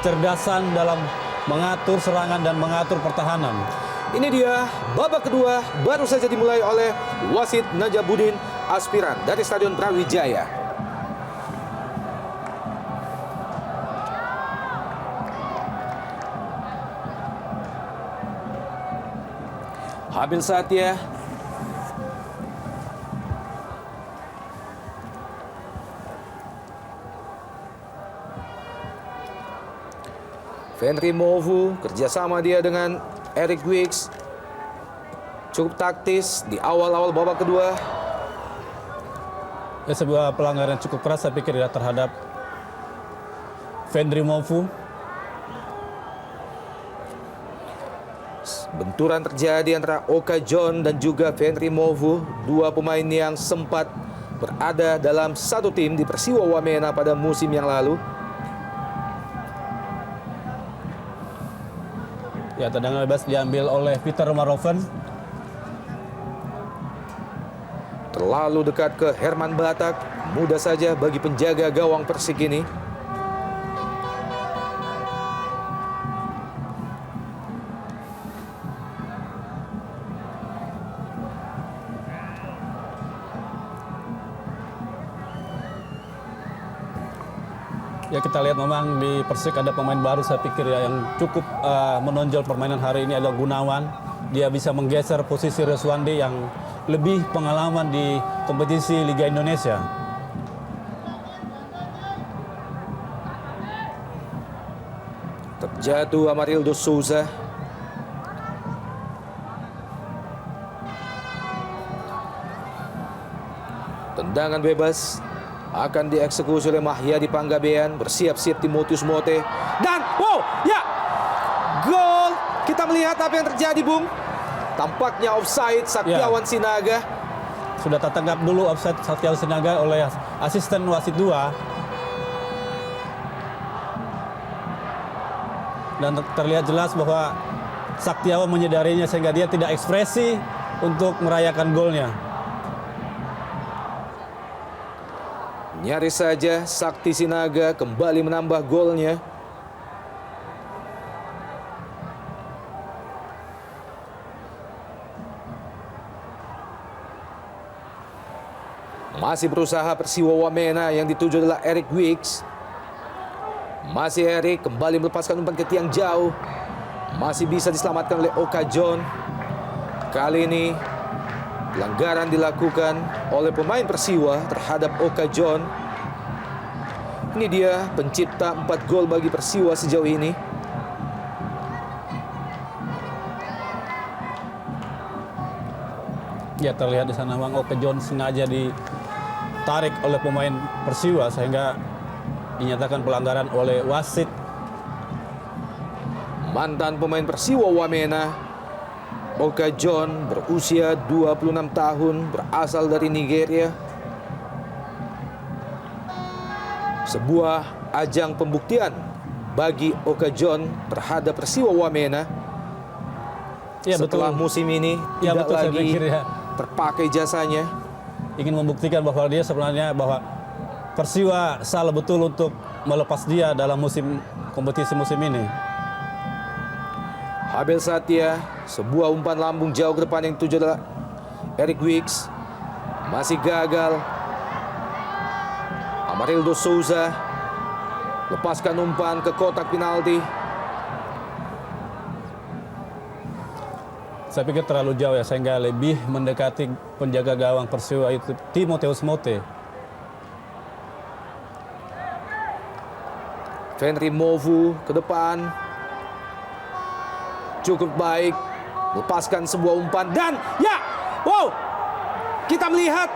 kecerdasan dalam mengatur serangan dan mengatur pertahanan. Ini dia babak kedua baru saja dimulai oleh wasit Najabuddin Aspiran dari Stadion Brawijaya. Habil Satya Fenry Movu, kerjasama dia dengan Eric Wicks. Cukup taktis di awal-awal babak kedua. Ya, sebuah pelanggaran cukup keras saya pikir ya terhadap Fenry Movu. Benturan terjadi antara Oka John dan juga Fenry Movu, dua pemain yang sempat berada dalam satu tim di Persiwa Wamena pada musim yang lalu. Ya, tendangan bebas diambil oleh Peter Maroven. Terlalu dekat ke Herman Batak, mudah saja bagi penjaga gawang Persik ini. Ya, kita lihat memang di Persik ada pemain baru saya pikir ya yang cukup menonjol permainan hari ini adalah Gunawan. Dia bisa menggeser posisi Reswandi yang lebih pengalaman di kompetisi Liga Indonesia. Terjatuh Amarildo Souza. Tendangan bebas akan dieksekusi oleh Mahyadi Panggabean. Bersiap-siap Timotius Mote. Dan, wow, ya, gol. Kita melihat apa yang terjadi, Bung. Tampaknya offside Saktiawan Sinaga. Sudah tertangkap dulu offside Saktiawan Sinaga oleh asisten wasit 2. Dan terlihat jelas bahwa Saktiawan menyadarinya sehingga dia tidak ekspresi untuk merayakan golnya. Nyaris saja Sakti Sinaga kembali menambah golnya. Masih berusaha Persiwa Wamena, yang dituju adalah Eric Wicks. Masih Eric kembali melepaskan umpan ke tiang jauh. Masih bisa diselamatkan oleh Oka John. Kali ini pelanggaran dilakukan oleh pemain Persiwa terhadap Oka John. Ini dia pencipta 4 gol bagi Persiwa sejauh ini. Ya, terlihat di sana memang Oka John sengaja ditarik oleh pemain Persiwa sehingga dinyatakan pelanggaran oleh wasit. Mantan pemain Persiwa Wamena Oka John berusia 26 tahun, berasal dari Nigeria. Sebuah ajang pembuktian bagi Oka John terhadap Persiwa Wamena. Ya, setelah betul. musim ini Ya, tidak betul, saya lagi pikir, ya. terpakai jasanya. Ingin membuktikan bahwa dia sebenarnya bahwa Persiwa salah betul untuk melepas dia dalam kompetisi musim ini. Habil Satya, sebuah umpan lambung jauh ke depan yang dituju adalah Eric Wicks. Masih gagal. Amarildo Souza lepaskan umpan ke kotak penalti. Saya pikir terlalu jauh ya, sehingga lebih mendekati penjaga gawang Persiwa itu Timotius Mote. Fenry Movu ke depan. Cukup baik. Lepaskan sebuah umpan. Dan ya, wow, kita melihat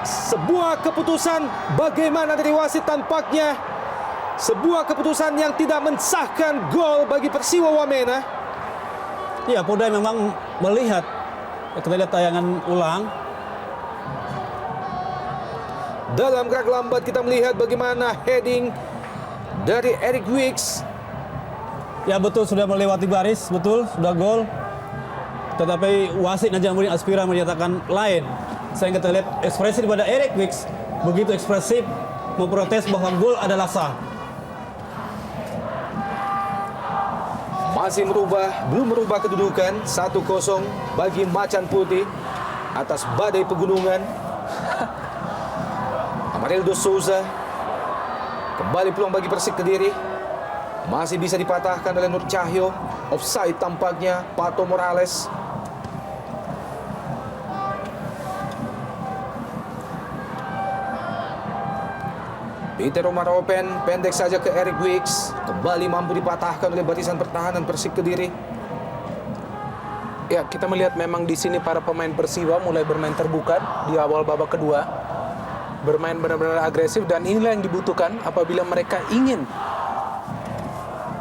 sebuah keputusan bagaimana dari wasit. Tampaknya sebuah keputusan yang tidak mensahkan gol bagi Persiwa Wamena. Ya, Podai memang melihat. Kita lihat tayangan ulang. Dalam gerak lambat kita melihat bagaimana heading dari Eric Wicks. Ya, betul, sudah melewati baris, betul, sudah gol. Tetapi wasit Najamuddin Aspiran menyatakan lain. Sehingga kita lihat ekspresi daripada Eric Wicks begitu ekspresif memprotes bahwa gol adalah sah. belum merubah kedudukan 1-0 bagi Macan Putih atas Badai Pegunungan. Amarildo Souza, kembali peluang bagi Persik Kediri, masih bisa dipatahkan oleh Nur Cahyo. Offside tampaknya Pato Morales. Peter Omaropen pendek saja ke Eric Wicks, kembali mampu dipatahkan oleh barisan pertahanan Persik Kediri. Ya, kita melihat memang di sini para pemain Persiwa mulai bermain terbuka di awal babak kedua. Bermain benar-benar agresif, dan inilah yang dibutuhkan apabila mereka ingin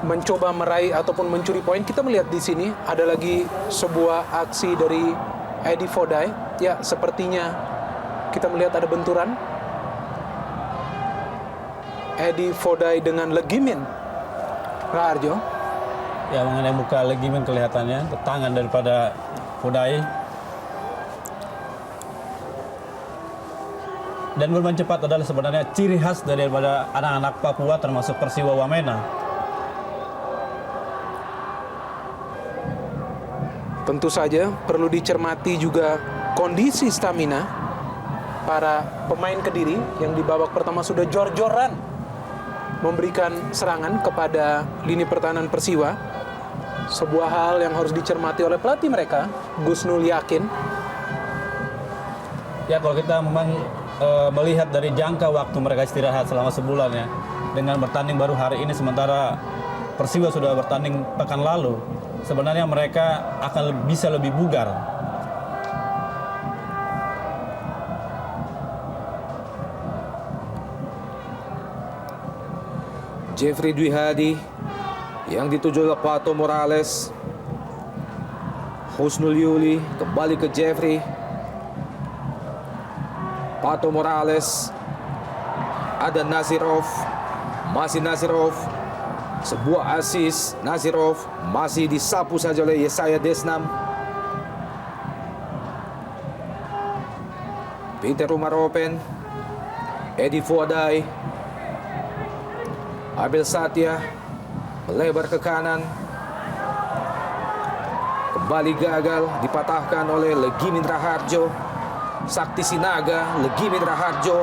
mencoba meraih ataupun mencuri poin. Kita melihat di sini ada lagi sebuah aksi dari Edi Fodai. Ya, sepertinya kita melihat ada benturan Edi Fodai dengan Legimin Raharjo. Ya, mengenai muka Legimin kelihatannya tangan daripada Fodai. Dan bermain cepat adalah sebenarnya ciri khas daripada anak-anak Papua termasuk Persiwa Wamena. Tentu saja perlu dicermati juga kondisi stamina para pemain Kediri yang di babak pertama sudah jor-joran memberikan serangan kepada lini pertahanan Persiwa. Sebuah hal yang harus dicermati oleh pelatih mereka, Gusnul Yakin. Ya, kalau kita memang melihat dari jangka waktu mereka istirahat selama sebulan ya, dengan bertanding baru hari ini sementara Persiwa sudah bertanding pekan lalu, sebenarnya mereka akan bisa lebih bugar. Jeffrey Dwi Hadi yang dituju oleh Pato Morales. Husnul Yuli kembali ke Jeffrey. Pato Morales, ada Nazirov, masih Nazirov, sebuah asis. Nazirov masih disapu saja oleh Yesaya Desnam. Peter Umaropen, Edi Fodai, Abel Satya melebar ke kanan, kembali gagal, dipatahkan oleh Legimin Raharjo. Sakti Sinaga, Legimin Raharjo,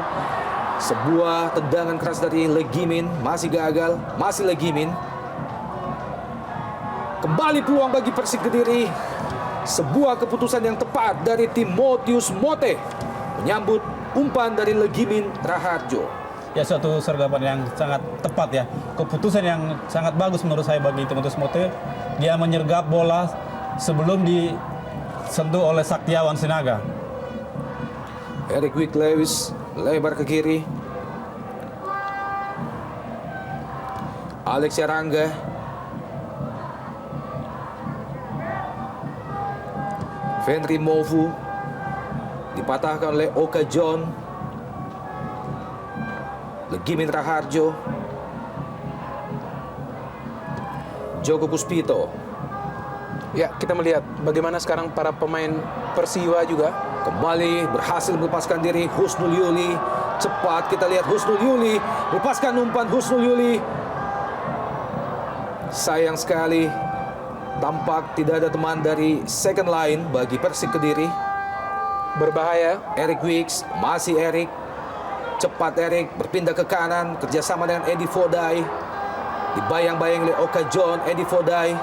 sebuah tendangan keras dari Legimin, masih gagal, masih Legimin. Kembali peluang bagi Persik Kediri. Sebuah keputusan yang tepat dari Timotius Mote menyambut umpan dari Legimin Raharjo. Ya, suatu sergapan yang sangat tepat ya. Keputusan yang sangat bagus menurut saya bagi Timotius Mote. Dia menyergap bola sebelum disentuh oleh Saktiawan Sinaga. Eric Wick Lewis lebar ke kiri. Alex Yarangga. Fenry Movu dipatahkan oleh Oka John. Legimin Raharjo. Joko Puspito. Ya, kita melihat bagaimana sekarang para pemain Persiwa juga Kembali berhasil melepaskan diri Husnul Yuli. Cepat kita lihat Husnul Yuli melepaskan umpan Husnul Yuli. Sayang sekali tampak tidak ada teman dari second line bagi Persik Kediri. berbahaya. Eric Wicks, masih Eric. Cepat Eric berpindah ke kanan, kerjasama dengan Edi Fodai. Dibayang-bayang oleh Oka John, Edi Fodai.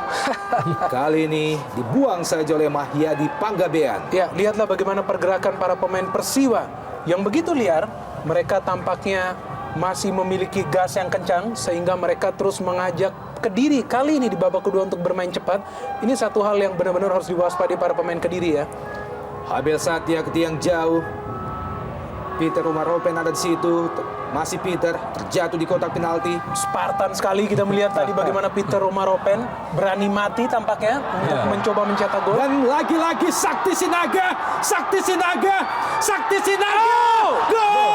Kali ini dibuang saja oleh Mahyadi Panggabean. Ya, lihatlah bagaimana pergerakan para pemain Persiwa yang begitu liar. Mereka tampaknya masih memiliki gas yang kencang sehingga mereka terus mengajak Kediri kali ini di babak kedua untuk bermain cepat. Ini satu hal yang benar-benar harus diwaspadai para pemain Kediri ya. Abel Satya ke tiang jauh. Peter Umaropen ada di situ. Masih Peter terjatuh di kotak penalti. Spartan sekali kita melihat tadi bagaimana Peter Umaropen berani mati tampaknya untuk mencoba mencetak gol. Dan lagi-lagi Sakti Sinaga. Sakti Sinaga. Sakti Sinaga. Gol!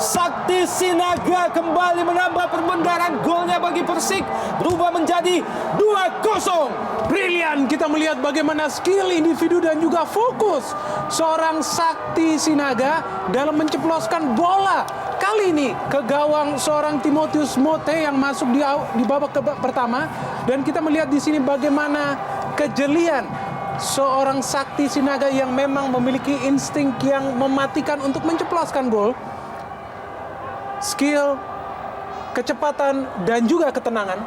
Sakti Sinaga kembali menambah perbendaharaan golnya bagi Persik. Berubah menjadi 2-0. Brilian, kita melihat bagaimana skill individu dan juga fokus seorang Sakti Sinaga dalam menceploskan bola kali ini ke gawang seorang Timotius Mote yang masuk di babak pertama, dan kita melihat di sini bagaimana kejelian seorang Sakti Sinaga yang memang memiliki insting yang mematikan untuk menceploskan gol. Skill, kecepatan, dan juga ketenangan.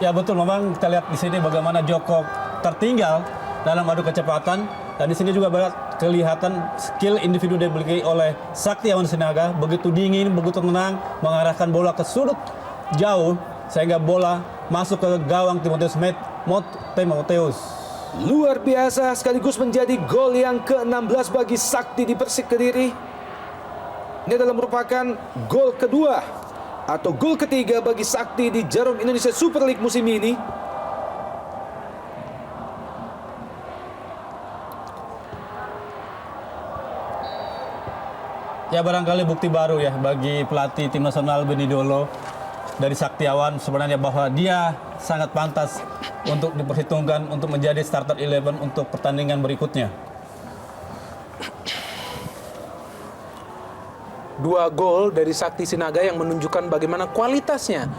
Ya betul, memang kita lihat di sini bagaimana Joko tertinggal dalam adu kecepatan, dan di sini juga kelihatan skill individu yang dimiliki oleh Saktiawan Sinaga, begitu dingin, begitu tenang, mengarahkan bola ke sudut jauh sehingga bola masuk ke gawang Timotius. Luar biasa, sekaligus menjadi gol yang ke-16 bagi Sakti di Persik Kediri. Ini adalah merupakan gol kedua atau gol ketiga bagi Sakti di Jarum Indonesia Super League musim ini. Ya barangkali bukti baru ya bagi pelatih tim nasional Beni Dolo dari Saktiawan sebenarnya, bahwa dia sangat pantas untuk diperhitungkan untuk menjadi starter 11 untuk pertandingan berikutnya. 2 gol dari Sakti Sinaga yang menunjukkan bagaimana kualitasnya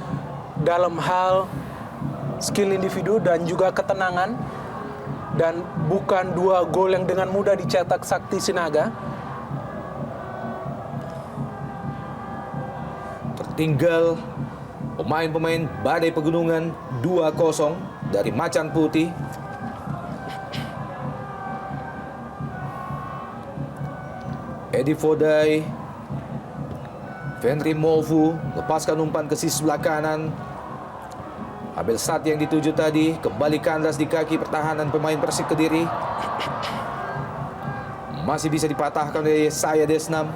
dalam hal skill individu dan juga ketenangan, dan bukan 2 gol yang dengan mudah dicetak Sakti Sinaga. Tertinggal pemain-pemain Badai Pegunungan 2-0 dari Macan Putih. Edi Fodai, Fenri Movu lepaskan umpan ke sisi sebelah kanan. Abel Sat yang dituju tadi kembali kandas di kaki pertahanan pemain Persik Kediri. Masih bisa dipatahkan oleh Saya Desnam.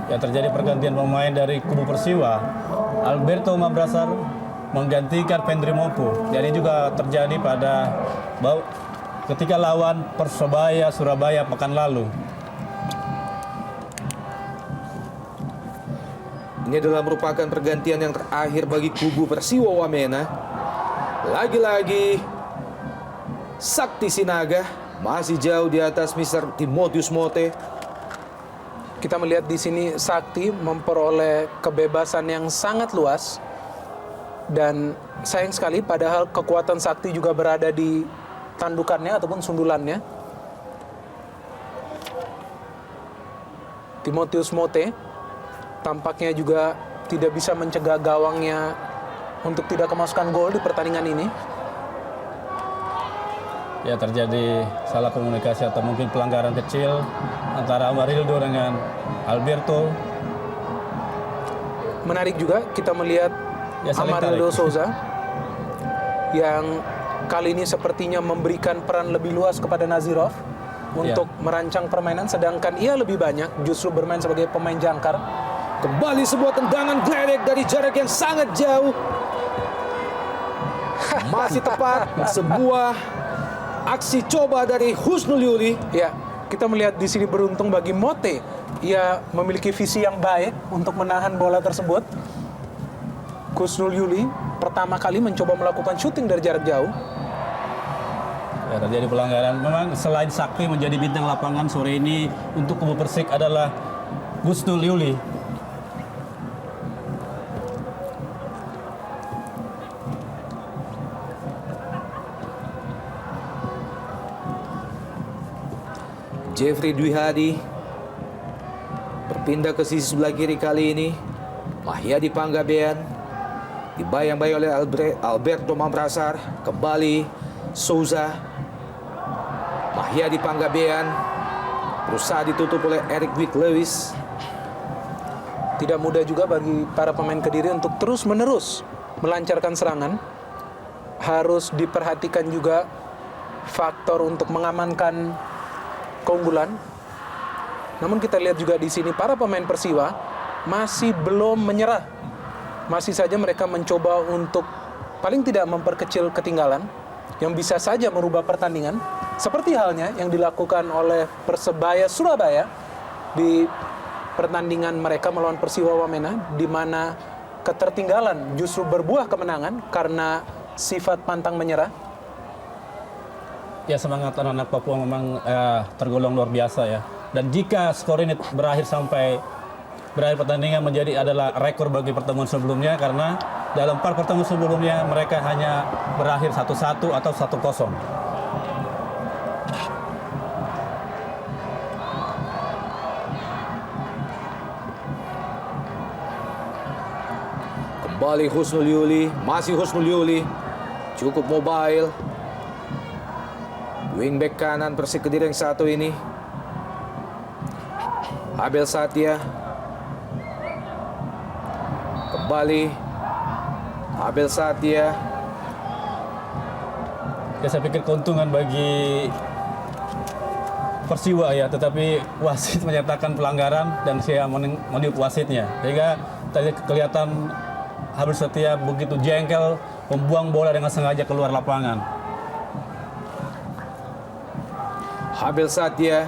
Ya terjadi pergantian pemain dari kubu Persiwa. Alberto Mabrasar menggantikan Fendri Mopu. Jadi juga terjadi pada ketika lawan Persebaya Surabaya pekan lalu. Ini adalah merupakan pergantian yang terakhir bagi kubu Persiwa Wamena. Lagi-lagi Sakti Sinaga masih jauh di atas Mr. Timotius Mote. Kita melihat di sini Sakti memperoleh kebebasan yang sangat luas, dan sayang sekali padahal kekuatan Sakti juga berada di tandukannya ataupun sundulannya. Timotius Mote tampaknya juga tidak bisa mencegah gawangnya untuk tidak kemasukan gol di pertandingan ini. Ya terjadi salah komunikasi atau mungkin pelanggaran kecil antara Amarildo dengan Alberto. Menarik juga kita melihat Ya, Amarildo tarik. Souza yang kali ini sepertinya memberikan peran lebih luas kepada Nazirov untuk merancang permainan, sedangkan ia lebih banyak justru bermain sebagai pemain jangkar. Kembali sebuah tendangan geledek dari jarak yang sangat jauh. Masih tepat, sebuah aksi coba dari Husnul Yuli. Ya, kita melihat di sini beruntung bagi Mote. Ia memiliki visi yang baik untuk menahan bola tersebut. Husnul Yuli pertama kali mencoba melakukan syuting dari jarak jauh. Ya, terjadi pelanggaran. Memang selain Sakti menjadi bintang lapangan sore ini untuk kubu Persik adalah Husnul Yuli. Jeffrey Dwi Hadi berpindah ke sisi sebelah kiri kali ini. Mahyadi Panggabean dibayang-bayang oleh Alberto Mamprasar. Kembali Souza. Mahyadi Panggabean berusaha ditutup oleh Eric Wick Lewis. Tidak mudah juga bagi para pemain Kediri untuk terus-menerus melancarkan serangan. Harus diperhatikan juga faktor untuk mengamankan keunggulan. Namun kita lihat juga di sini para pemain Persiwa masih belum menyerah. Masih saja mereka mencoba untuk paling tidak memperkecil ketinggalan yang bisa saja merubah pertandingan, seperti halnya yang dilakukan oleh Persebaya Surabaya di pertandingan mereka melawan Persiwa Wamena, di mana ketertinggalan justru berbuah kemenangan karena sifat pantang menyerah? Ya, semangat anak-anak Papua memang tergolong luar biasa ya. Dan jika skor ini berakhir pertandingan menjadi adalah rekor bagi pertemuan sebelumnya, karena dalam 4 pertemuan sebelumnya mereka hanya berakhir 1-1 atau 1-0. Kembali Husnul Yuli, masih Husnul Yuli, cukup mobile. Wingback kanan Persik Kediri yang satu ini, Abel Satya. Kembali Abel Satya. Ya, saya pikir keuntungan bagi Persiwa ya, tetapi wasit menyatakan pelanggaran dan saya meniup wasitnya. Sehingga tadi kelihatan Abel Satya begitu jengkel membuang bola dengan sengaja keluar lapangan. Abel Satya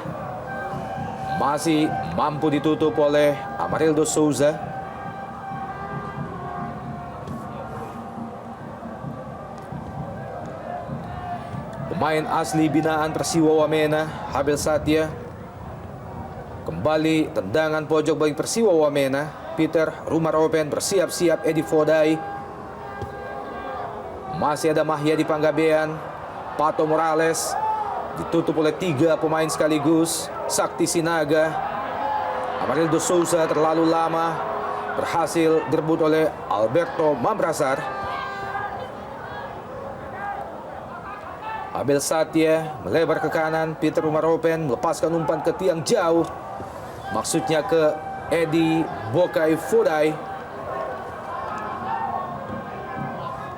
masih mampu ditutup oleh Amarildo Souza. Pemain asli binaan Persiwa Wamena, Abel Satya. Kembali tendangan pojok bagi Persiwa Wamena. Peter Rumar Open bersiap-siap, Edi Fodai. Masih ada Mahyadi Panggabean, Pato Morales. Ditutup oleh 3 pemain sekaligus. Sakti Sinaga. Amarildo Souza terlalu lama. Berhasil direbut oleh Alberto Mambrasar. Abel Satya melebar ke kanan. Peter Umaropen melepaskan umpan ke tiang jauh. Maksudnya ke Edi Bokai Fodai.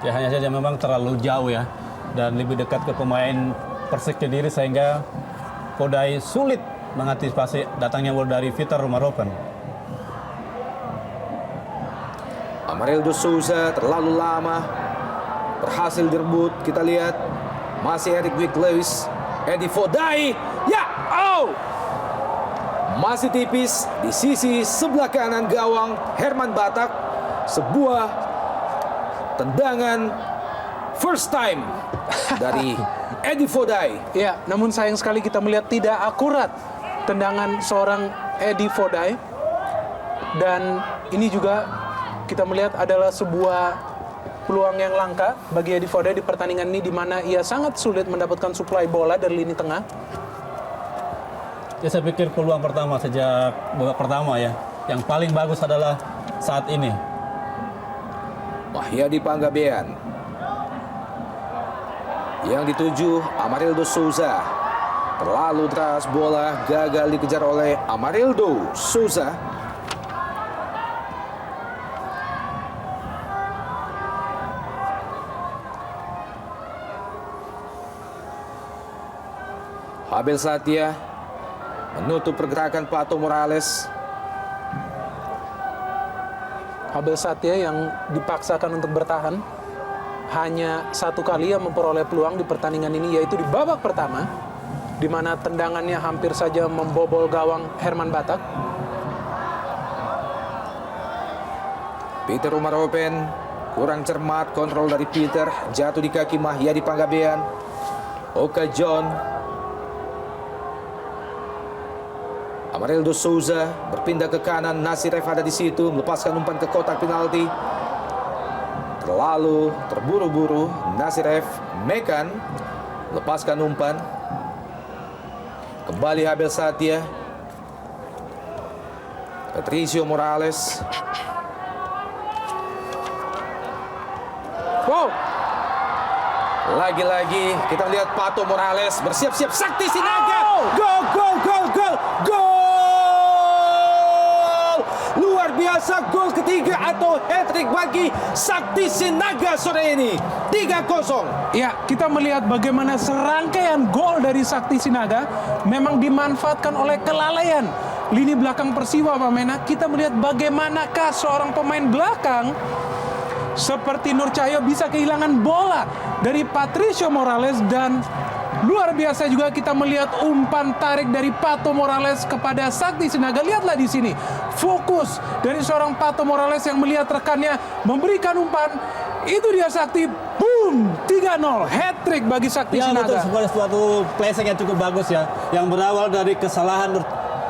Ya, hanya saja memang terlalu jauh ya, dan lebih dekat ke pemain Persik Kediri sehingga Fodai sulit mengantisipasi datangnya bola dari Peter Umaropen. Amarildo Souza terlalu lama. Berhasil direbut. Kita lihat masih Eric Wick Lewis. Edi Fodai. Ya, oh! Masih tipis di sisi sebelah kanan gawang Herman Batak. Sebuah tendangan first time dari Edi Fodai. Ya, namun sayang sekali kita melihat tidak akurat tendangan seorang Edi Fodai. Dan ini juga kita melihat adalah sebuah peluang yang langka bagi Edi Fodai di pertandingan ini, di mana ia sangat sulit mendapatkan suplai bola dari lini tengah. Ya, saya pikir peluang pertama sejak babak pertama ya, yang paling bagus adalah saat ini. Mahyadi Panggabean. Yang dituju Amarildo Souza. Terlalu deras, bola gagal dikejar oleh Amarildo Souza. Abel Satya menutup pergerakan Pato Morales. Abel Satya yang dipaksakan untuk bertahan. Hanya 1 kali yang memperoleh peluang di pertandingan ini, yaitu di babak pertama, di mana tendangannya hampir saja membobol gawang Herman Batak. Peter Umaropen kurang cermat, kontrol dari Peter, jatuh di kaki Mahyadi Panggabean. Oka John. Amarildo Souza berpindah ke kanan. Nasir F ada di situ, melepaskan umpan ke kotak penalti. Terlalu terburu-buru. Nasir F Mekan lepaskan umpan. Kembali Abel Satya. Patricio Morales. Wow! Lagi-lagi kita melihat Pato Morales bersiap-siap. Sakti Sinaga. Gol, gol, gol, gol, gol! Luar biasa, gol ketiga atau hat-trick bagi Sakti Sinaga sore ini. 3-0. Ya, kita melihat bagaimana serangkaian gol dari Sakti Sinaga memang dimanfaatkan oleh kelalaian lini belakang Persiwa Wamena. Kita melihat bagaimanakah seorang pemain belakang seperti Nur Cahyo bisa kehilangan bola dari Patricio Morales, dan luar biasa juga kita melihat umpan tarik dari Pato Morales kepada Sakti Sinaga. Lihatlah di sini fokus dari seorang Pato Morales yang melihat rekannya memberikan umpan. Itu dia Sakti, boom, boom, 3-0, hat-trick bagi Sakti Ya betul, Sinaga. suatu placing yang cukup bagus ya, yang berawal dari kesalahan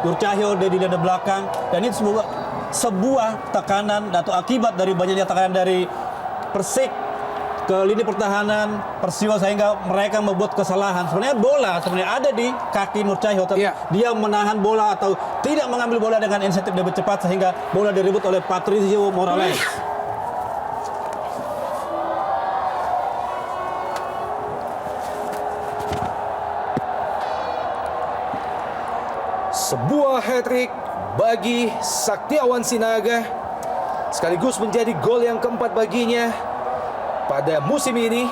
Nur Cahyo di lini belakang, dan itu sebuah tekanan atau akibat dari banyaknya tekanan dari Persik ke lini pertahanan Persiwa sehingga mereka membuat kesalahan. Sebenarnya bola ada di kaki Nur Cahyo, tapi Iya. dia menahan bola atau tidak mengambil bola dengan inisiatif lebih cepat sehingga bola direbut oleh Patricio Morales. Sebuah hat-trick bagi Saktiawan Sinaga, sekaligus menjadi gol yang keempat baginya pada musim ini.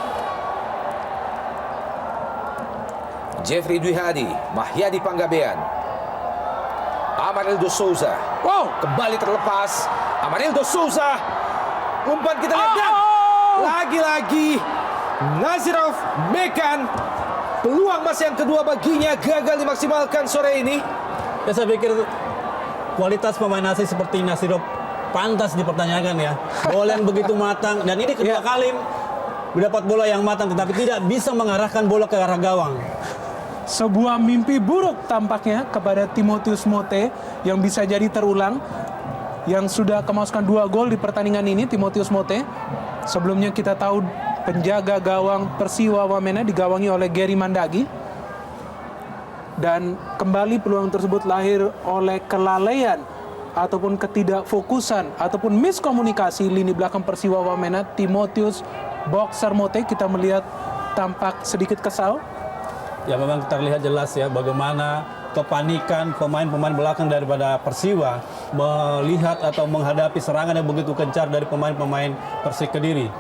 Jeffrey Dwi Hadi, Mahyadi Panggabean, Amarildo Souza, Wow, kembali terlepas. Amarildo Souza, umpan kita lihat, dan lagi-lagi Nazirov Mekan, peluang masih yang kedua baginya gagal dimaksimalkan sore ini. Ya saya pikir kualitas pemain asing seperti Nasirov pantas dipertanyakan ya. Bola yang begitu matang, dan ini kedua kali mendapat bola yang matang tetapi tidak bisa mengarahkan bola ke arah gawang. sebuah mimpi buruk tampaknya kepada Timotius Mote yang bisa jadi terulang, yang sudah kemasukan 2 gol di pertandingan ini. Timotius Mote, sebelumnya kita tahu penjaga gawang Persiwa Wamena digawangi oleh Gary Mandagi, dan kembali peluang tersebut lahir oleh kelalaian ataupun ketidakfokusan ataupun miskomunikasi lini belakang Persiwa Wamena. Timotius Boxer Mote kita melihat tampak sedikit kesal. Ya memang terlihat jelas ya bagaimana kepanikan pemain-pemain belakang daripada Persiwa melihat atau menghadapi serangan yang begitu gencar dari pemain-pemain Persik Kediri.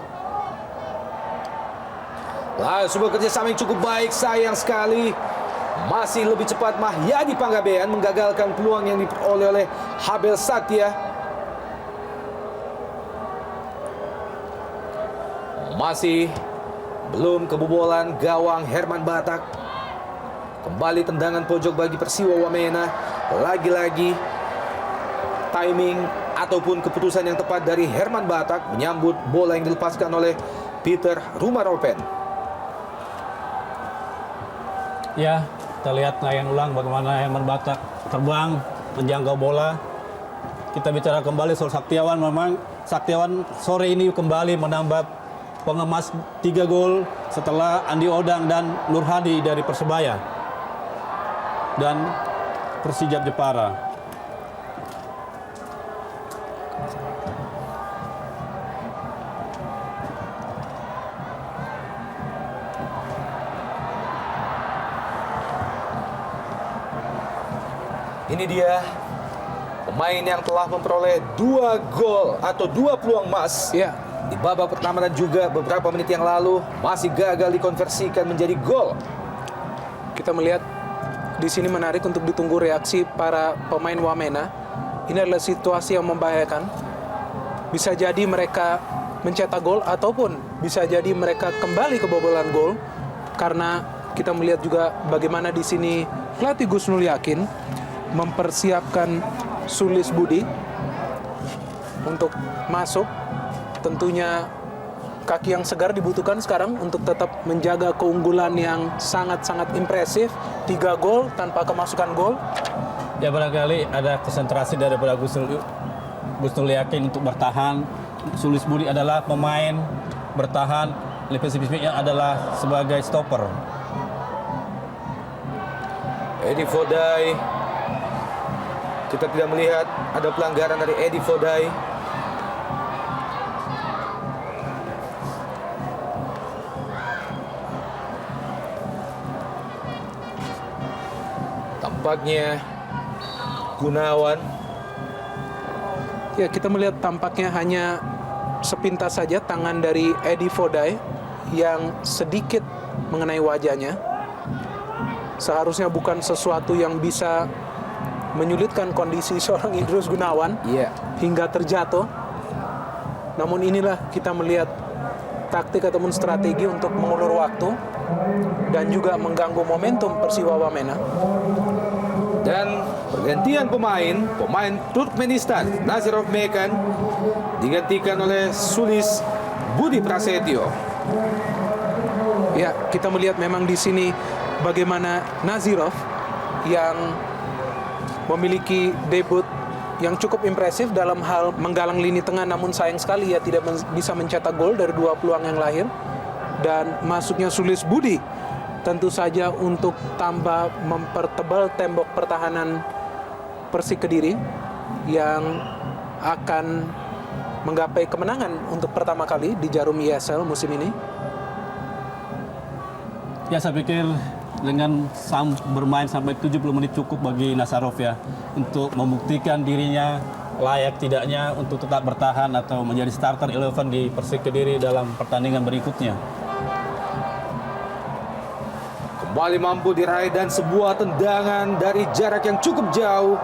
Sebuah kerjasama yang cukup baik, sayang sekali masih lebih cepat Mahyadi Panggabean menggagalkan peluang yang diperoleh oleh Habel Satya. Masih belum kebobolan gawang Herman Batak. Kembali tendangan pojok bagi Persiwa Wamena. Lagi-lagi timing ataupun keputusan yang tepat dari Herman Batak menyambut bola yang dilepaskan oleh Peter Rumaropen. Ya, kita lihat tayangan ulang bagaimana Herman Batak terbang menjangkau bola. Kita bicara kembali soal Saktiawan. Memang Saktiawan sore ini kembali menambah pengemas 3 gol setelah Andi Odang dan Nur Hadi dari Persebaya dan Persijap Jepara. Ini dia pemain yang telah memperoleh 2 gol atau 2 peluang emas Ya, di babak pertama, dan juga beberapa menit yang lalu masih gagal dikonversikan menjadi gol. kita melihat di sini menarik untuk ditunggu reaksi para pemain Wamena. Ini adalah situasi yang membahayakan. Bisa jadi mereka mencetak gol ataupun bisa jadi mereka kembali kebobolan gol, karena kita melihat juga bagaimana di sini pelatih Gusnul Yakin mempersiapkan Sulis Budi untuk masuk. Tentunya kaki yang segar dibutuhkan sekarang untuk tetap menjaga keunggulan yang sangat-sangat impresif. 3 gol tanpa kemasukan gol. Ya barangkali ada konsentrasi daripada Gusnul Yakin untuk bertahan. Sulis Budi adalah pemain bertahan, Levis yang adalah sebagai stopper. Edi Fodai, kita tidak melihat ada pelanggaran dari Edi Fodai. Tampaknya Gunawan. Ya, kita melihat tampaknya hanya sepintas saja tangan dari Edi Fodai yang sedikit mengenai wajahnya. Seharusnya bukan sesuatu yang bisa menyulitkan kondisi seorang Idrus Gunawan hingga terjatuh. Namun inilah kita melihat taktik ataupun strategi untuk mengulur waktu dan juga mengganggu momentum Persiwa Wamena. Dan pergantian pemain Turkmenistan, Nazirov Mekan digantikan oleh Sulis Budi Prasetyo. Ya, kita melihat memang di sini bagaimana Nazirov yang memiliki debut yang cukup impresif dalam hal menggalang lini tengah, namun sayang sekali ia tidak bisa mencetak gol dari 2 peluang yang lahir. Dan masuknya Sulis Budi tentu saja untuk tambah mempertebal tembok pertahanan Persik Kediri yang akan menggapai kemenangan untuk pertama kali di Jarum ESL musim ini. Ya, saya pikir dengan bermain sampai 70 menit cukup bagi Nazarov ya untuk membuktikan dirinya layak tidaknya untuk tetap bertahan atau menjadi starter 11 di Persik Kediri dalam pertandingan berikutnya. Kembali mampu diraih dan sebuah tendangan dari jarak yang cukup jauh.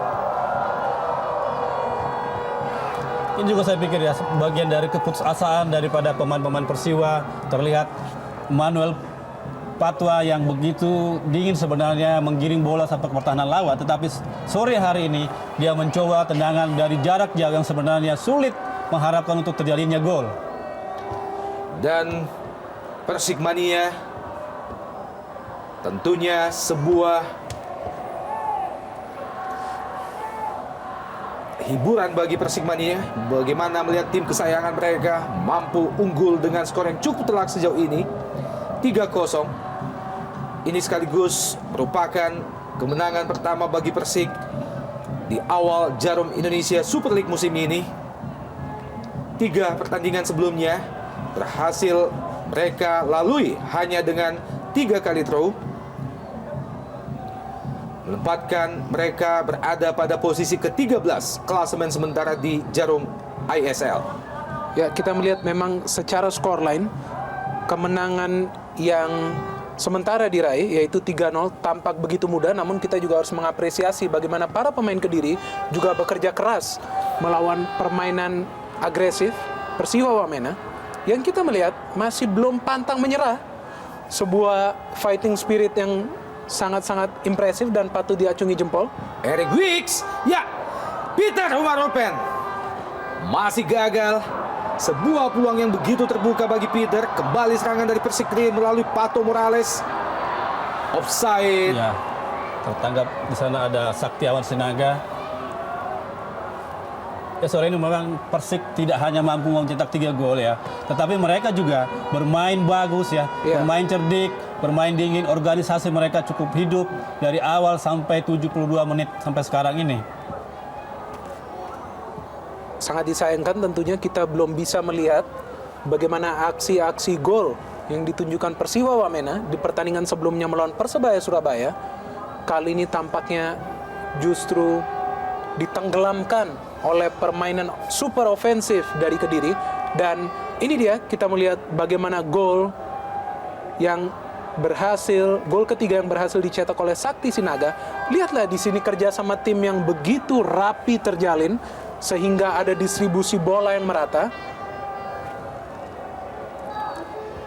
Ini juga saya pikir ya bagian dari keputusasaan daripada pemain-pemain Persiwa. Terlihat Manuel Patwa yang begitu dingin sebenarnya menggiring bola sampai ke pertahanan lawan, tetapi sore hari ini dia mencoba tendangan dari jarak jauh yang sebenarnya sulit mengharapkan untuk terjadinya gol. Dan Persikmania tentunya sebuah hiburan bagi Persikmania. Bagaimana melihat tim kesayangan mereka mampu unggul dengan skor yang cukup telak sejauh ini, 3-0. Ini sekaligus merupakan kemenangan pertama bagi Persik di awal Jarum Indonesia Super League musim ini. 3 pertandingan sebelumnya berhasil mereka lalui hanya dengan 3 kali draw, menempatkan mereka berada pada posisi ke-13 klasemen sementara di Jarum ISL. Ya, kita melihat memang secara scoreline kemenangan yang sementara diraih yaitu 3-0 tampak begitu mudah, namun kita juga harus mengapresiasi bagaimana para pemain Kediri juga bekerja keras melawan permainan agresif Persiwa Wamena yang kita melihat masih belum pantang menyerah. Sebuah fighting spirit yang sangat-sangat impresif dan patut diacungi jempol. Erik Wicks, ya, Peter Humaropen masih gagal. Sebuah peluang yang begitu terbuka bagi Peter. Kembali serangan dari Persik Kediri melalui Pato Morales. Offside. Ya, tertangkap di sana ada Saktiawan Sinaga. Ya, sore ini memang Persik tidak hanya mampu mencetak 3 gol ya, tetapi mereka juga bermain bagus ya, bermain cerdik, bermain dingin. Organisasi mereka cukup hidup dari awal sampai 72 menit sampai sekarang ini. Sangat disayangkan tentunya kita belum bisa melihat bagaimana aksi-aksi gol yang ditunjukkan Persiwa Wamena di pertandingan sebelumnya melawan Persebaya Surabaya. Kali ini tampaknya justru ditenggelamkan oleh permainan super ofensif dari Kediri. Dan ini dia, kita melihat bagaimana gol ketiga yang berhasil dicetak oleh Sakti Sinaga. Lihatlah di sini kerja sama tim yang begitu rapi terjalin sehingga ada distribusi bola yang merata.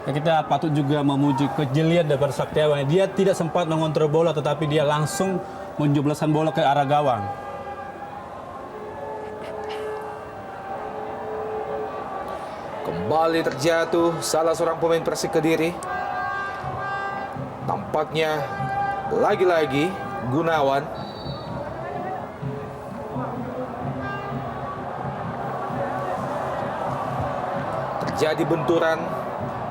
Ya, kita patut juga memuji kejelian daripada Saktiawan. Dia tidak sempat mengontrol bola, tetapi dia langsung menjebloskan bola ke arah gawang. Kembali terjatuh salah seorang pemain Persik Kediri. Tampaknya lagi-lagi Gunawan. Terjadi benturan,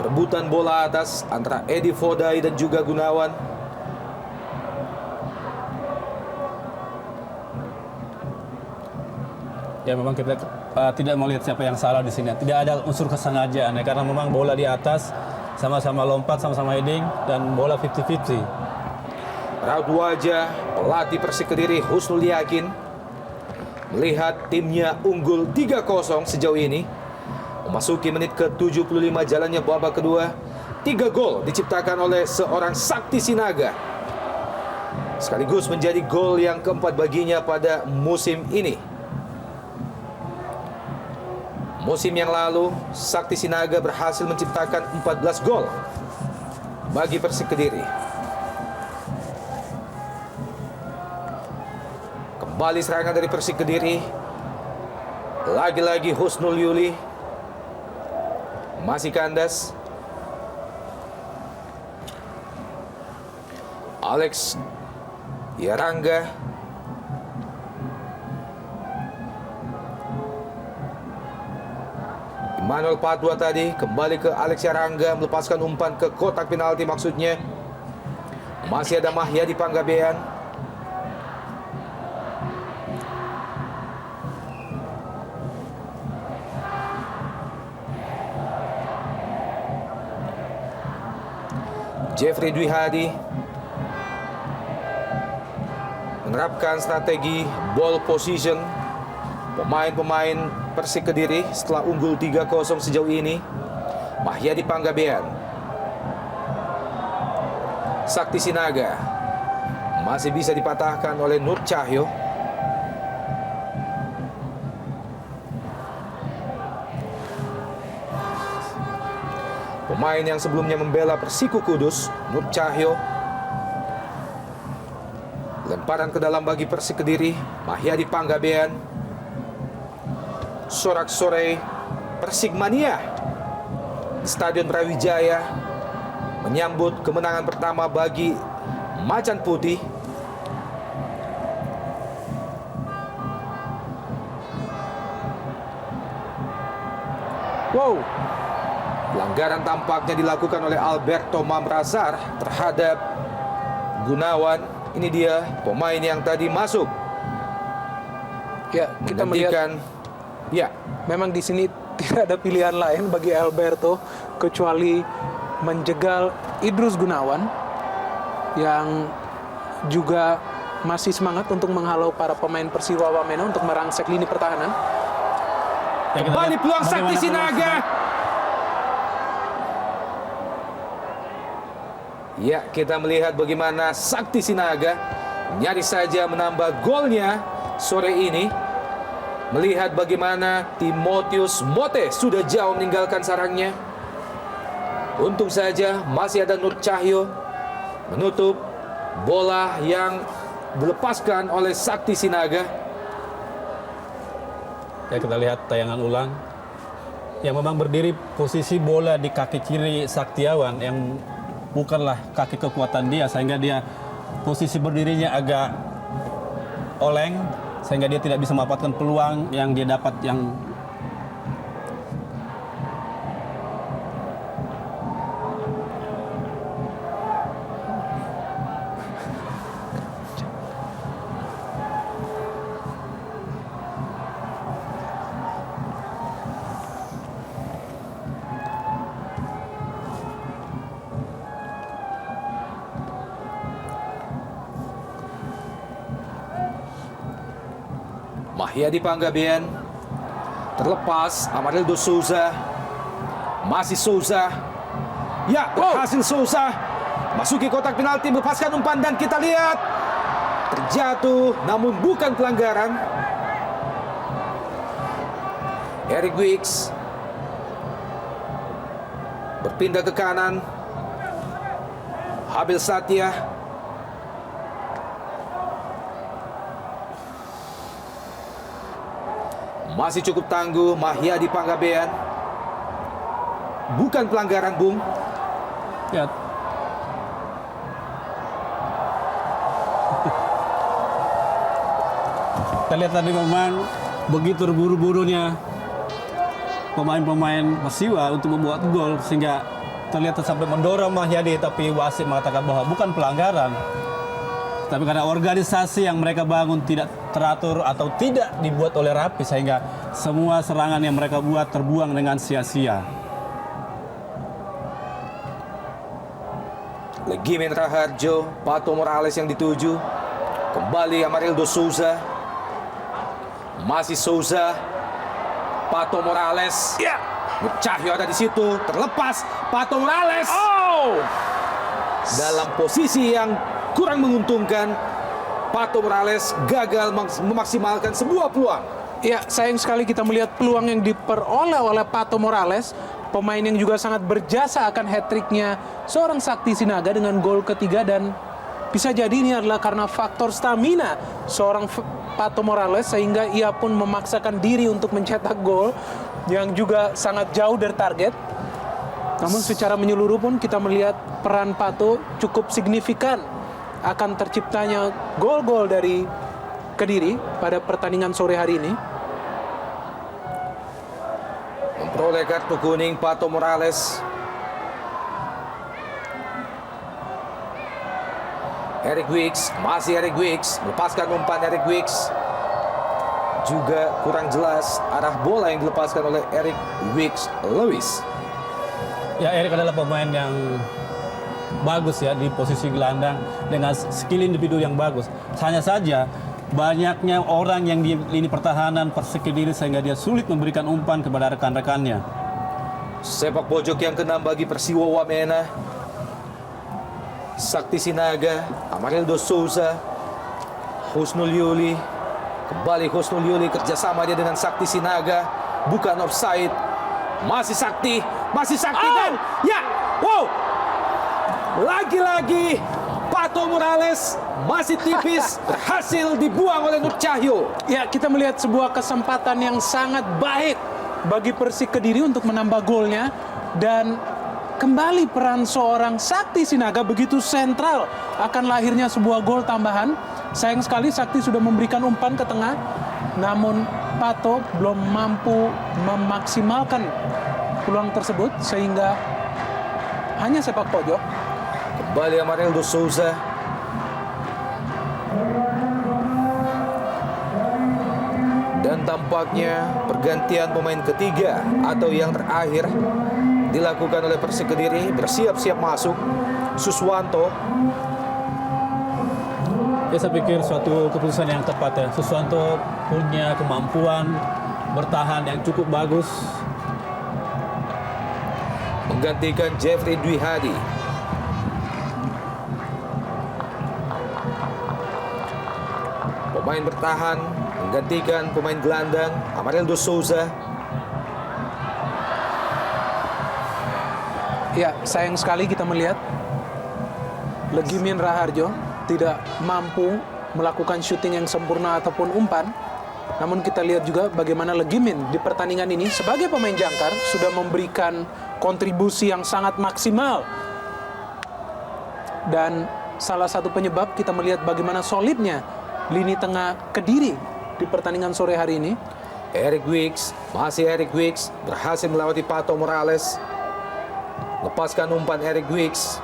perebutan bola atas antara Edi Fodai dan juga Gunawan. Ya, memang kita tidak melihat siapa yang salah di sini. Tidak ada unsur kesengajaan ya, karena memang bola di atas, sama-sama lompat, sama-sama heading, dan bola 50-50. Raut wajah pelatih Persik Kediri Husnul Yakin melihat timnya unggul 3-0 sejauh ini. Memasuki menit ke-75 jalannya babak kedua. 3 gol diciptakan oleh seorang Sakti Sinaga, sekaligus menjadi gol yang keempat baginya pada musim ini. Musim yang lalu, Sakti Sinaga berhasil menciptakan 14 gol bagi Persik Kediri. Kembali serangan dari Persik Kediri. Lagi-lagi Husnul Yuli. Masih kandas. Alex Yarangga. Emmanuel Padua tadi kembali ke Alex Yarangga, melepaskan umpan ke kotak penalti maksudnya. Masih ada Mahyadi Panggabean. Jeffrey Dwi Hadi menerapkan strategi ball position. Pemain-pemain Persik Kediri setelah unggul 3-0 sejauh ini. Mahyadi Panggabean, Sakti Sinaga masih bisa dipatahkan oleh Nur Cahyo. Pemain yang sebelumnya membela Persiku Kudus, Nur Cahyo. Lemparan ke dalam bagi Persik Kediri, Mahyadi Panggabean. Sorak-sorai Persikmania di Stadion Brawijaya menyambut kemenangan pertama bagi Macan Putih. Wow, Pelanggaran tampaknya dilakukan oleh Alberto Mamrazar terhadap Gunawan. Ini dia pemain yang tadi masuk. ya kita melihat Menggantikan, ya, memang di sini tidak ada pilihan lain bagi Alberto kecuali menjegal Idrus Gunawan yang juga masih semangat untuk menghalau para pemain Persiwa Wamena untuk merangsek lini pertahanan. Ya, kita kembali lihat peluang Sakti bagaimana Sinaga. Ya, kita melihat bagaimana Sakti Sinaga nyaris saja menambah golnya sore ini. Melihat bagaimana Timotius Mote sudah jauh meninggalkan sarangnya. Untung saja masih ada Nur Cahyo menutup bola yang dilepaskan oleh Sakti Sinaga. Ya, kita lihat tayangan ulang. Yang memang berdiri posisi bola di kaki kiri Saktiawan yang bukanlah kaki kekuatan dia, sehingga dia posisi berdirinya agak oleng, sehingga dia tidak bisa memanfaatkan peluang yang dia dapat yang Mahyadi Panggabean terlepas. Amarildo Souza, masih Souza, ya, berhasil Souza masuki kotak penalti, melepaskan umpan, dan kita lihat terjatuh namun bukan pelanggaran. Eric Wicks berpindah ke kanan. Habil Satya masih cukup tangguh. Mahyadi Panggabean, bukan pelanggaran, Bung. ya. Kita lihat tadi memang begitu terburu-burunya pemain-pemain Persiwa untuk membuat gol, sehingga terlihat sampai mendorong Mahyadi, tapi wasit mengatakan bahwa bukan pelanggaran. Tapi karena organisasi yang mereka bangun tidak teratur atau tidak dibuat oleh rapi, sehingga semua serangan yang mereka buat terbuang dengan sia-sia. Legimen Raharjo, Pato Morales yang dituju. Kembali Amarildo Souza. Masih Souza. Pato Morales. Ya. Nur Cahyo ada di situ, terlepas. Pato Morales. Oh, Dalam posisi yang kurang menguntungkan, Pato Morales gagal memaksimalkan sebuah peluang. ya, sayang sekali kita melihat peluang yang diperoleh oleh Pato Morales, pemain yang juga sangat berjasa akan hat-tricknya seorang Sakti Sinaga dengan gol ketiga, dan bisa jadi ini adalah karena faktor stamina seorang Pato Morales sehingga ia pun memaksakan diri untuk mencetak gol yang juga sangat jauh dari target. Namun secara menyeluruh pun kita melihat peran Pato cukup signifikan akan terciptanya gol-gol dari Kediri pada pertandingan sore hari ini. Memperoleh kartu kuning Pato Morales. Eric Wicks, masih Eric Wicks, melepaskan umpan Eric Wicks. Juga kurang jelas arah bola yang dilepaskan oleh Eric Wicks Lewis. Ya, Eric adalah pemain yang bagus ya di posisi gelandang dengan skill individu yang bagus. Hanya saja banyaknya orang yang di lini pertahanan Persik Kediri sehingga dia sulit memberikan umpan kepada rekan-rekannya. Sepak pojok yang keenam bagi Persiwa Wamena. Sakti Sinaga, Amarildo Souza, Husnul Yuli. Kembali Husnul Yuli, kerjasama dia dengan Sakti Sinaga. Bukan offside. Masih Sakti dan ya, wow. Lagi-lagi Pato Morales masih tipis berhasil dibuang oleh Nur Cahyo. Ya, kita melihat sebuah kesempatan yang sangat baik bagi Persik Kediri untuk menambah golnya, dan kembali peran seorang Sakti Sinaga begitu sentral akan lahirnya sebuah gol tambahan. Sayang sekali Sakti sudah memberikan umpan ke tengah, namun Pato belum mampu memaksimalkan peluang tersebut sehingga hanya sepak pojok. Kembali Amarildo Souza. Dan tampaknya pergantian pemain ketiga atau yang terakhir dilakukan oleh Persik Kediri. Bersiap-siap masuk Suswanto. Ya, saya pikir suatu keputusan yang tepat ya. Suswanto punya kemampuan bertahan yang cukup bagus. Menggantikan Jeffrey Dwi Hadi. Pemain bertahan menggantikan pemain gelandang Amarildo Souza. Ya, sayang sekali kita melihat Legimin Raharjo tidak mampu melakukan syuting yang sempurna ataupun umpan. Namun kita lihat juga bagaimana Legimin di pertandingan ini sebagai pemain jangkar sudah memberikan kontribusi yang sangat maksimal. Dan salah satu penyebab kita melihat bagaimana solidnya lini tengah Kediri di pertandingan sore hari ini. Eric Wicks, masih Eric Wicks berhasil melewati Pato Morales. Lepaskan umpan Eric Wicks.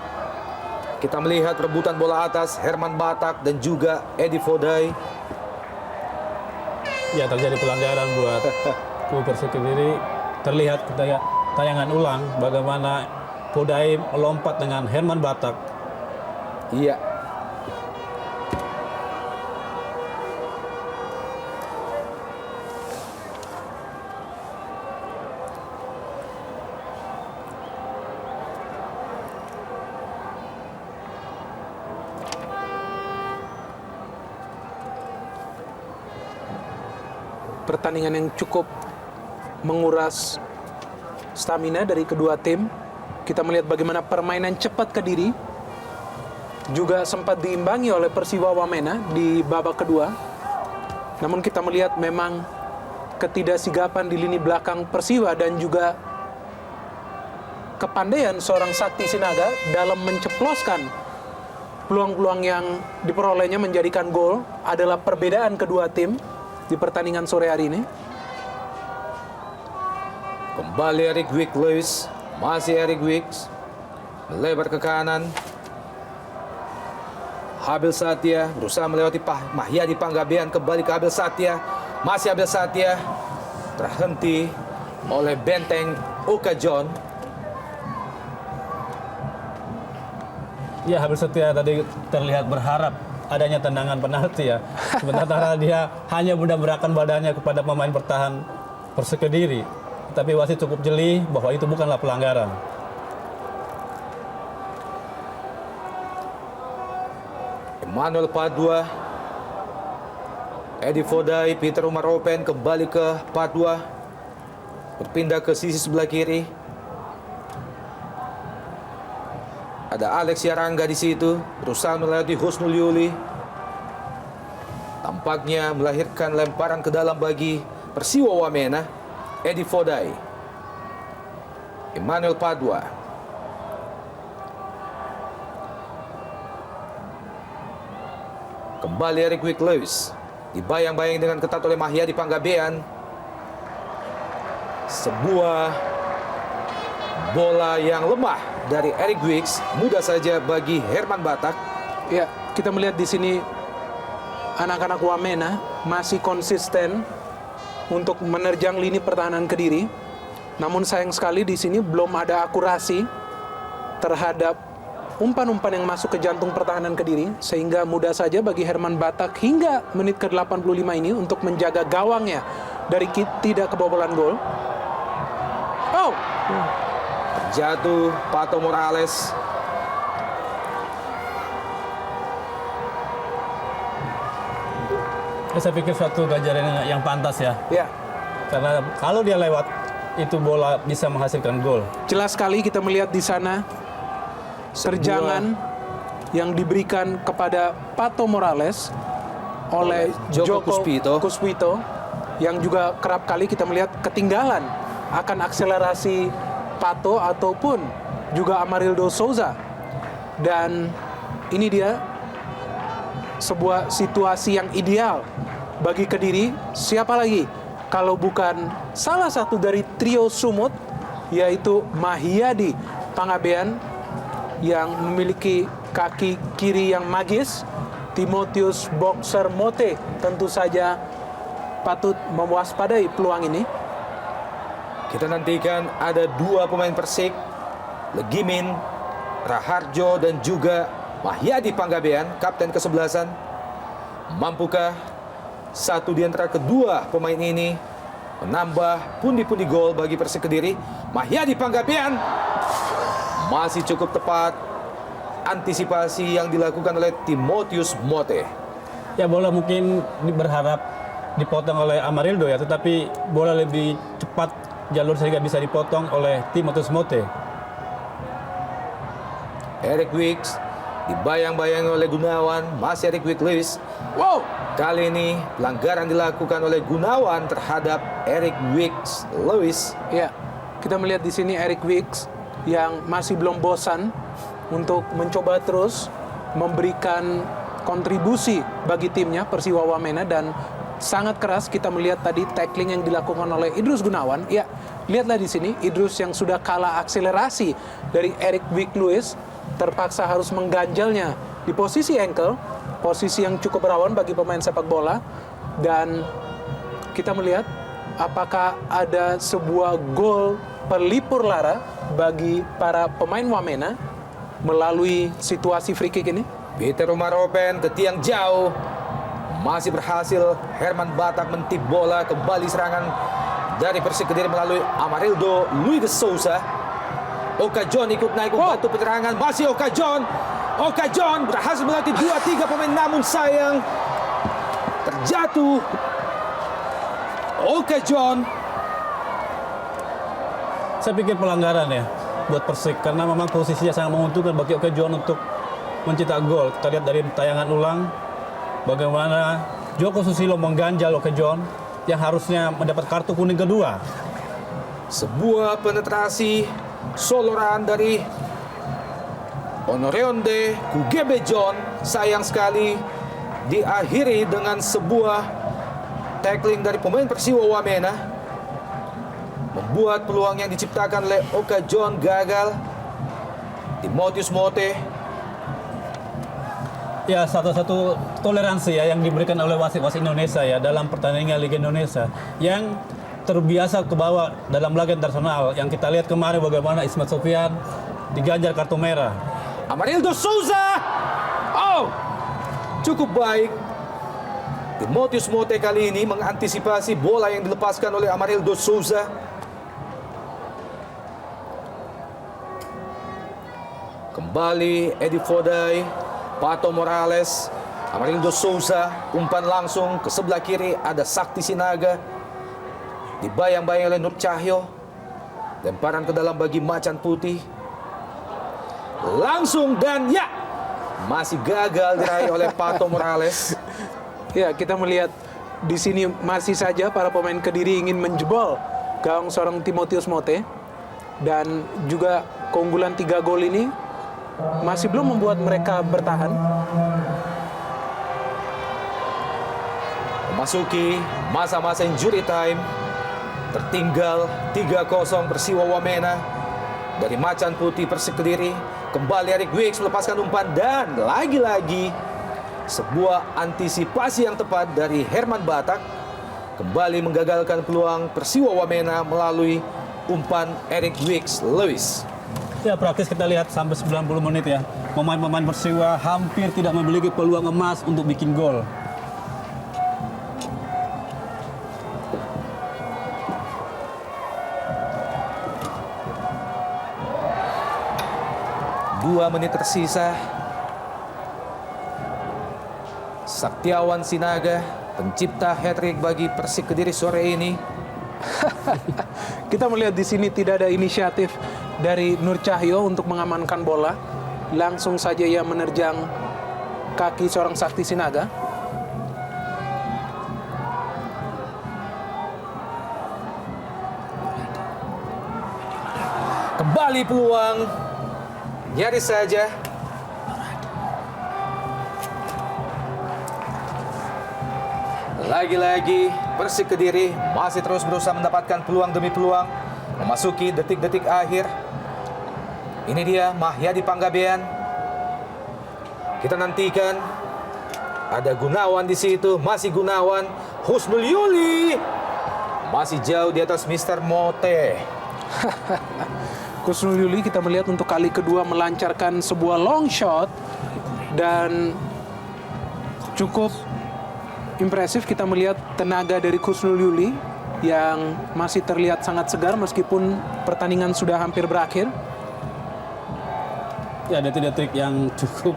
Kita melihat rebutan bola atas Herman Batak dan juga Edi Fodai. Ya, terjadi pelanggaran buat klub Persik Kediri. Terlihat tayangan ulang bagaimana Fodai melompat dengan Herman Batak. Iya. Pertandingan yang cukup menguras stamina dari kedua tim. Kita melihat bagaimana permainan cepat Kediri juga sempat diimbangi oleh Persiwa Wamena di babak kedua. Namun kita melihat memang ketidaksigapan di lini belakang Persiwa dan juga kepandaian seorang Sakti Sinaga dalam menceploskan peluang-peluang yang diperolehnya menjadikan gol adalah perbedaan kedua tim di pertandingan sore hari ini. Kembali Eric Wicks Lewis. Masih Eric Wicks. Melebar ke kanan. Habil Satya berusaha melewati Mahyadi Panggabean. Kembali ke Habil Satya. Masih Habil Satya. Terhenti oleh benteng Oka John. Ya, Habil Setia tadi terlihat berharap adanya tendangan penalti ya. Sementara dia hanya mudah-mudahkan badannya kepada pemain bertahan Persik Kediri. Tapi wasit cukup jeli bahwa itu bukanlah pelanggaran. Emmanuel Padua. Edi Fodai, Peter Umar Open kembali ke Padua. Berpindah ke sisi sebelah kiri. Ada Alex Yarangga di situ, berusaha melewati Husnul Yuli. Tampaknya melahirkan lemparan ke dalam bagi Persiwa Wamena. Edi Fodai. Emmanuel Padua. Kembali Eric Wick Lewis. Dibayang-bayang dengan ketat oleh Mahyadi Panggabean. Sebuah bola yang lemah dari Eric Wicks, mudah saja bagi Herman Batak. Ya, kita melihat di sini anak-anak Wamena masih konsisten untuk menerjang lini pertahanan Kediri. Namun sayang sekali di sini belum ada akurasi terhadap umpan-umpan yang masuk ke jantung pertahanan Kediri, sehingga mudah saja bagi Herman Batak hingga menit ke-85 ini untuk menjaga gawangnya dari tidak kebobolan gol. Oh, Jatuh Pato Morales. Saya pikir suatu ganjaran yang pantas ya. ya. Karena kalau dia lewat, itu bola bisa menghasilkan gol. Jelas sekali kita melihat di sana terjangan yang diberikan kepada Pato Morales oleh Joko Kuspito, yang juga kerap kali kita melihat ketinggalan akan akselerasi Pato ataupun juga Amarildo Souza. Dan ini dia sebuah situasi yang ideal bagi Kediri. Siapa lagi kalau bukan salah satu dari trio Sumut, yaitu Mahyadi Panggabean yang memiliki kaki kiri yang magis. Timotius Boxer Mote tentu saja patut mewaspadai peluang ini. Kita nantikan ada dua pemain Persik, Legimin, Raharjo dan juga Mahyadi Panggabean, kapten kesebelasan. Mampukah satu di antara kedua pemain ini menambah pundi-pundi gol bagi Persik Kediri? Mahyadi Panggabean masih cukup tepat antisipasi yang dilakukan oleh Timotius Mote. Ya, bola mungkin berharap dipotong oleh Amarildo ya, tetapi bola lebih cepat jalur sehingga bisa dipotong oleh Timotius Mote. Eric Wicks dibayang-bayang oleh Gunawan, masih Eric Wicks Lewis. Wow, Kali ini pelanggaran dilakukan oleh Gunawan terhadap Eric Wicks Lewis. ya, kita melihat di sini Eric Wicks yang masih belum bosan untuk mencoba terus memberikan kontribusi bagi timnya Persiwa Wamena, dan sangat keras kita melihat tadi tackling yang dilakukan oleh Idrus Gunawan. Ya, lihatlah di sini Idrus yang sudah kalah akselerasi dari Eric Wicks Lewis terpaksa harus mengganjalnya di posisi ankle, posisi yang cukup rawan bagi pemain sepak bola. Dan kita melihat apakah ada sebuah gol pelipur lara bagi para pemain Wamena melalui situasi free kick ini. Peter Umaropen ke tiang jauh. Masih berhasil Herman Batak mentip bola. Kembali serangan dari Persik Kediri melalui Amarildo Luis de Souza. Oka John ikut naik membantu penyerangan. Masih Oka John. Oka John berhasil melatih 2-3 pemain, namun sayang terjatuh. Oka John. Saya pikir pelanggaran ya buat Persik, karena memang posisinya sangat menguntungkan bagi Oka John untuk mencetak gol. Kita lihat dari tayangan ulang bagaimana Joko Susilo mengganjal Oka John yang harusnya mendapat kartu kuning kedua. Sebuah penetrasi soloran dari Honoreonde Kugebe John, sayang sekali diakhiri dengan sebuah tackling dari pemain Persiwa Wamena, membuat peluang yang diciptakan oleh Oka John gagal. Timotius Mote. Ya, satu-satu toleransi ya yang diberikan oleh wasit-wasit Indonesia ya dalam pertandingan Liga Indonesia yang terbiasa ke bawah dalam laga internasional. Yang kita lihat kemarin bagaimana Ismet Sofyan diganjar kartu merah. Amarildo Souza. Oh, cukup baik. Timotius Mote kali ini mengantisipasi bola yang dilepaskan oleh Amarildo Souza. Kembali Edi Fodai, Pato Morales, Amarildo Souza, umpan langsung ke sebelah kiri ada Sakti Sinaga. Dibayang-bayang oleh Nur Cahyo. Lemparan ke dalam bagi Macan Putih. Langsung dan ya, masih gagal diraih oleh Pato Morales. Ya, kita melihat di sini masih saja para pemain Kediri ingin menjebol gawang seorang Timotius Mote, dan juga keunggulan 3 gol ini masih belum membuat mereka bertahan. memasuki masa-masa injury time. Tertinggal 3-0 Persiwa Wamena dari Macan Putih Persik Kediri. Kembali Eric Wicks melepaskan umpan dan lagi-lagi sebuah antisipasi yang tepat dari Herman Batak kembali menggagalkan peluang Persiwa Wamena melalui umpan Eric Wicks Lewis. Ya, praktis kita lihat sampai 90 menit ya. Pemain-pemain Persiwa hampir tidak memiliki peluang emas untuk bikin gol. Dua menit tersisa. Saktiawan Sinaga, pencipta hat-trick bagi Persik Kediri sore ini. Kita melihat di sini tidak ada inisiatif dari Nur Cahyo untuk mengamankan bola. Langsung saja ia menerjang kaki seorang Sakti Sinaga. Kembali peluang. Nyaris saja. Lagi-lagi Persik Kediri masih terus berusaha mendapatkan peluang demi peluang. Memasuki detik-detik akhir. Ini dia Mahyadi Panggabean. Kita nantikan. Ada Gunawan di situ, masih Gunawan. Husnul Yuli masih jauh di atas Mr. Mote. Husnul Yuli kita melihat untuk kali kedua melancarkan sebuah long shot dan cukup impresif. Kita melihat tenaga dari Husnul Yuli yang masih terlihat sangat segar meskipun pertandingan sudah hampir berakhir. Ya, detik-detik yang cukup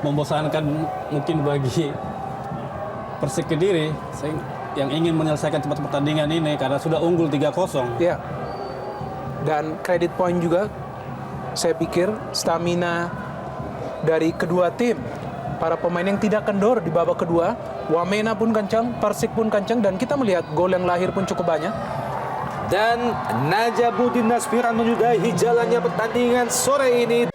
membosankan mungkin bagi Persik Kediri yang ingin menyelesaikan cepat pertandingan ini karena sudah unggul 3-0. Ya. Dan kredit point juga saya pikir stamina dari kedua tim. Para pemain yang tidak kendor di babak kedua. Wamena pun kencang, Persik pun kencang, dan kita melihat gol yang lahir pun cukup banyak. Dan Najabuddin Naspiran menyudahi jalannya pertandingan sore ini.